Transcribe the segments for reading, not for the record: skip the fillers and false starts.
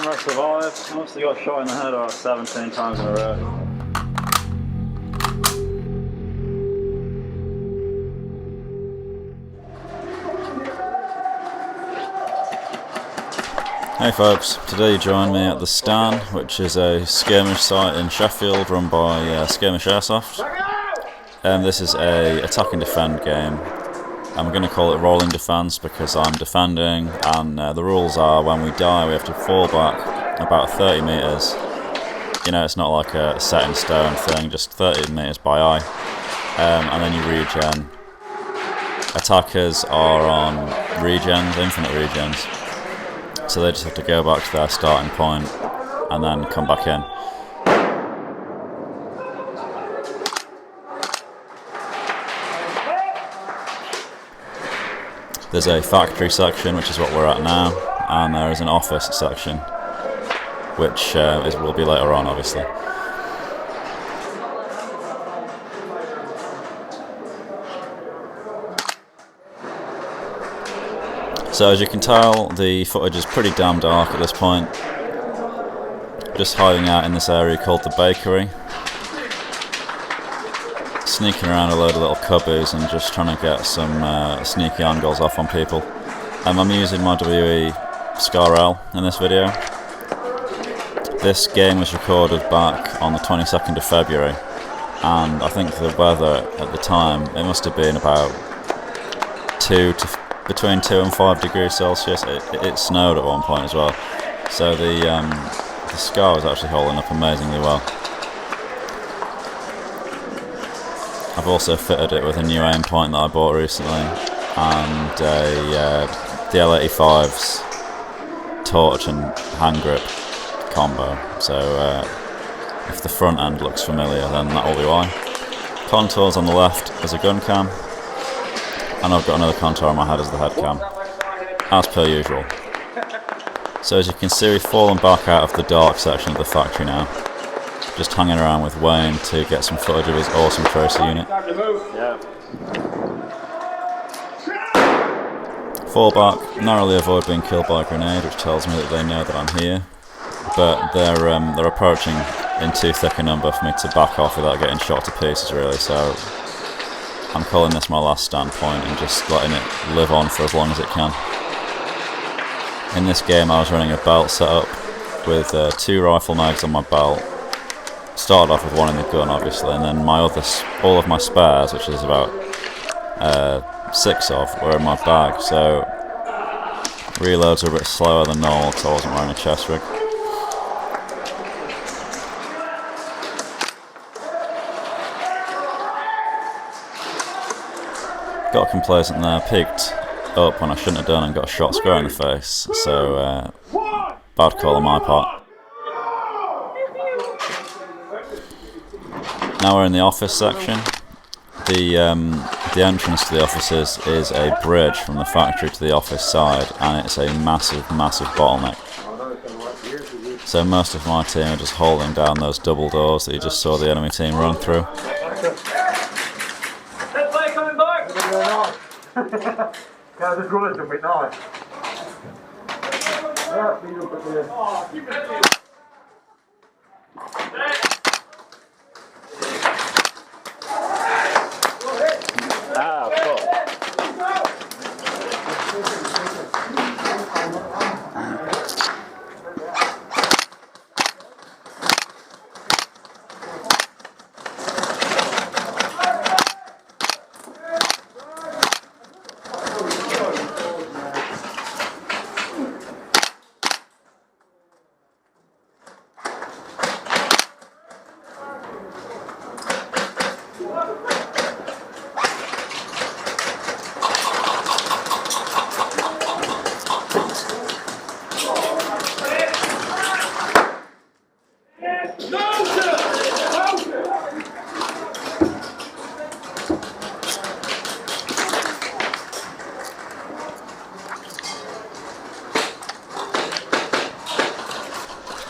I survived. I must have got shot in the head about 17 times in a row. Hey folks, today you join me at the Stand, which is a skirmish site in Sheffield run by Skirmish Airsoft. This is a attack and defend game. I'm going to call it rolling defence because I'm defending, and the rules are when we die we have to fall back about 30 metres. You know, it's not like a set in stone thing, just 30 metres by eye, and then you regen. Attackers are on regens, infinite regens. So they just have to go back to their starting point and then come back in. There's a factory section, which is what we're at now, and there is an office section, which will be later on, obviously. So as you can tell, the footage is pretty damn dark at this point. Just hiding out in this area called the bakery. Sneaking around a load of little cubbies and just trying to get some sneaky angles off on people. I'm using my WE Scar L in this video. This game was recorded back on the 22nd of February, and I think the weather at the time, it must have been about between 2 and 5 degrees Celsius. It snowed at one point as well, so the Scar was actually holding up amazingly well. I've also fitted it with a new aim point that I bought recently, and the L85's torch and hand grip combo, so if the front end looks familiar then that will be why. Contours on the left as a Guncam, and I've got another contour on my head as the head cam, as per usual. So as you can see, we've fallen back out of the dark section of the factory now. Just hanging around with Wayne to get some footage of his awesome tracer unit. Fall back, narrowly avoid being killed by a grenade, which tells me that they know that I'm here. But they're approaching in too thick a number for me to back off without getting shot to pieces, really. So I'm calling this my last stand point and just letting it live on for as long as it can. In this game I was running a belt setup with 2 rifle mags on my belt. Started off with 1 in the gun obviously, and then all of my spares, which is about 6 of, were in my bag, so reloads are a bit slower than normal because I wasn't wearing a chest rig. Got complacent there, peeked up when I shouldn't have done and got shot square in the face, so bad call on my part. Now we're in the office section. The entrance to the offices is a bridge from the factory to the office side, and it's a massive bottleneck. So most of my team are just holding down those double doors that you just saw the enemy team run through. Yeah, just run it a bit nice. Ah, fuck.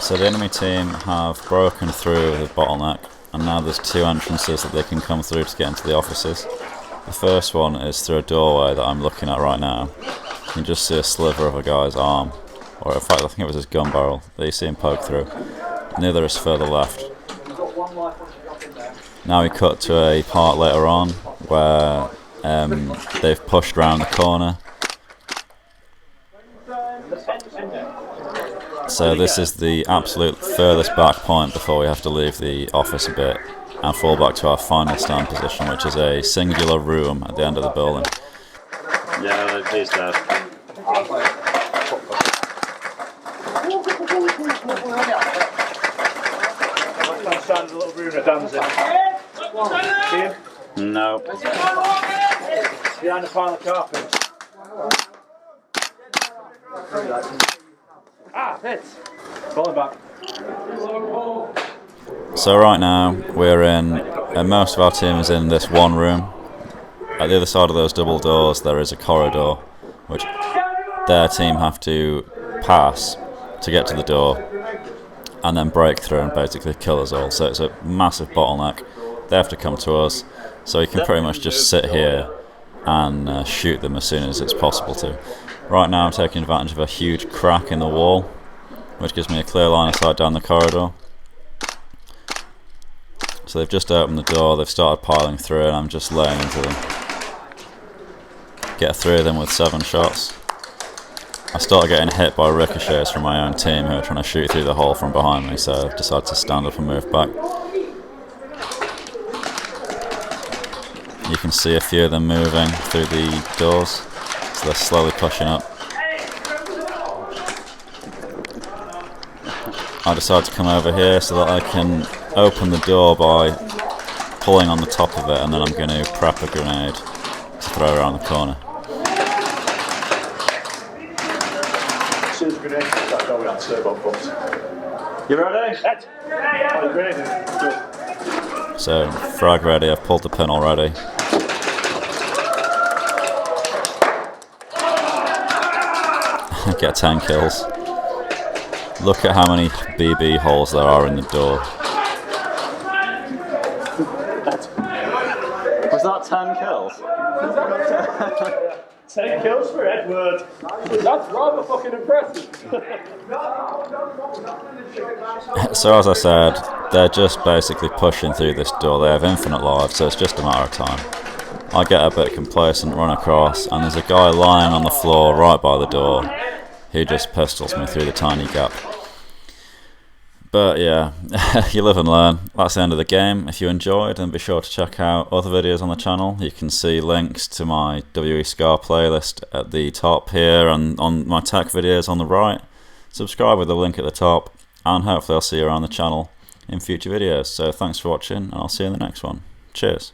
So the enemy team have broken through the bottleneck, and now there's 2 entrances that they can come through to get into the offices. The first one is through a doorway that I'm looking at right now. You can just see a sliver of a guy's arm. or in fact I think it was his gun barrel that you see him poke through. Neither is further left. Now we cut to a part later on where they've pushed round the corner. So this is the absolute furthest back point before we have to leave the office a bit and fall back to our final stand position, which is a singular room at the end of the building. Yeah, he's dead. Stands a little room that Dan's in. See him? No. Behind the pile of carpet. Hits. Falling back. So right now we're in, and most of our team is in this one room. At the other side of those double doors there is a corridor which their team have to pass to get to the door and then break through and basically kill us all. So it's a massive bottleneck. They have to come to us, so you can pretty much just sit here and shoot them as soon as it's possible to. Right now I'm taking advantage of a huge crack in the wall, which gives me a clear line of sight down the corridor. So they've just opened the door, they've started piling through, and I'm just laying into them. Get through them with 7 shots. I started getting hit by ricochets from my own team who are trying to shoot through the hole from behind me, so I've decided to stand up and move back. You can see a few of them moving through the doors, so they're slowly pushing up. I decided to come over here so that I can open the door by pulling on the top of it, and then I'm going to prep a grenade to throw around the corner. You ready? So, frag ready, I've pulled the pin already. Get 10 kills. Look at how many BB holes there are in the door. Was that 10 kills? 10 kills for Edward. That's rather fucking impressive. So as I said, they're just basically pushing through this door. They have infinite lives, so it's just a matter of time. I get a bit complacent, run across, and there's a guy lying on the floor right by the door who just pistols me through the tiny gap. But yeah, you live and learn. That's the end of the game. If you enjoyed, then be sure to check out other videos on the channel. You can see links to my WE Scar playlist at the top here and on my tech videos on the right. Subscribe with the link at the top, and hopefully I'll see you around the channel in future videos. So thanks for watching, and I'll see you in the next one. Cheers.